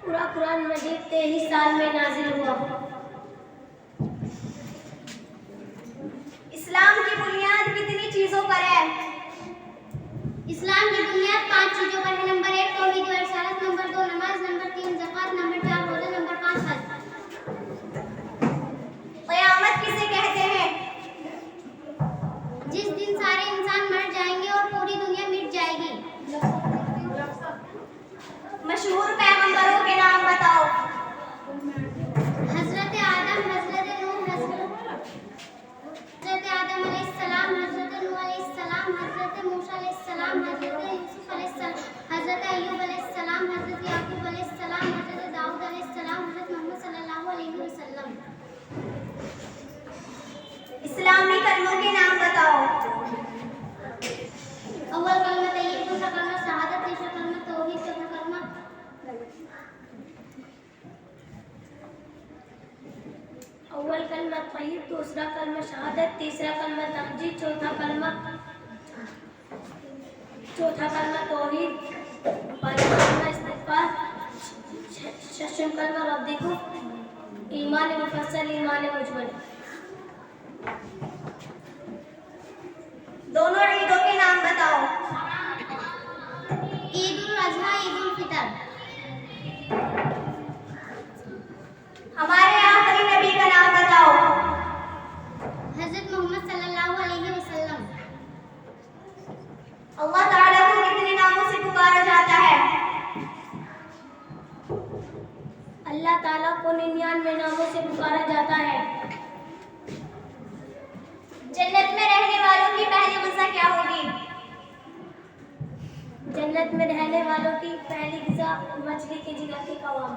पूरा कुरान मजीद 23 साल में नाजिल हुआ। इस्लाम की बुनियाद कितनी चीजों पर है? इस्लाम की बुनियाद 5 चीजों पर है। नंबर 1 तौहीद व रिसालत, नंबर 2 नमाज, नंबर 3 ज़कात, नंबर 4 रोज़ा, नंबर 5 हज। क़यामत किसे कहते हैं? जिस दिन सारे इंसान मर जाएंगे और पूरी दुनिया मिट जाएगी। मशहूर पैगंबरों के नाम बताओ। हजरत आदम, हजरत नूह, हजरत आदम अलैहिस्सलाम, हजरत नूह अलैहिस्सलाम, हजरत मूसा अलैहिस्सलाम, हजरत यूसुफ अलैहिस्सलाम, हजरत अय्यूब अलैहिस्सलाम, हजरत याकूब अलैहिस्सलाम, हजरत दाऊद अलैहिस्सलाम, हजरत मोहम्मद सल्लल्लाहु अलैहि वसल्लम। इस्लामी कलमों के नाम बताओ। अव्वल कलमा तय्यब, दूसरा कलमा शहादत, तीसरा कलमा तौहीद, चौथा कलमा अव्वल कलमा तौहीद, दूसरा कलमा शहादत, तीसरा कलमा तमजीद, चौथा कलमा तौहीद, पांचवा कलमा इस्तिग़फ़ार, छठवां कलमा रद्दीको, ईमान मुफस्सल, ईमान मुजमल। दोनों ईदों के नाम बताओ। ईद उल अज़हा, ईद उल फितर। हमारे आखिरी नबी का नाम बताओ। हजरत मोहम्मद सल्लल्लाहु अलैहि वसल्लम। अल्लाह ताला को कितने नामों से पुकारा जाता है? अल्लाह ताला को 99 नामों से पुकारा जाता है। जन्नत में रहने वालों की पहली ग़िज़ा क्या होगी? जन्नत में रहने वालों की पहली ग़िज़ा मछली के जिगर के कबाब।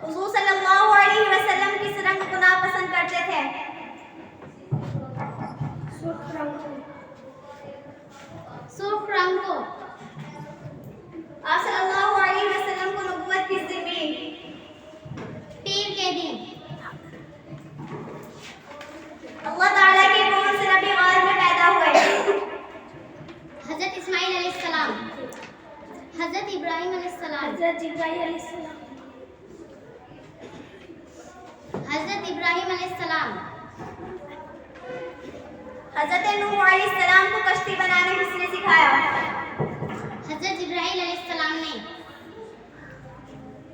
हुज़ूर सल्लल्लाहु अलैहि वसल्लम किस रंग को नापसंद करते थे? सुर्ख रंग को। सुर्ख रंग को। आप सल्लल्लाहु अलैहि वसल्लम को नबूवत किस दिन मिली? पीर के दिन। अल्लाह ताला के कौन से नबी गार में पैदा हुए? हजरत इस्माइल अलैहिस्सलाम, हजरत इब्राहिम अलैहिस्सलाम, हज़रत जिब्राईल अलैहिस्सलाम, हजरत इब्राहिम अलैहिस्सलाम, हजरत नूह अलैहिस्सलाम को कश्ती बनाना किसने सिखाया? हजरत जिब्राईल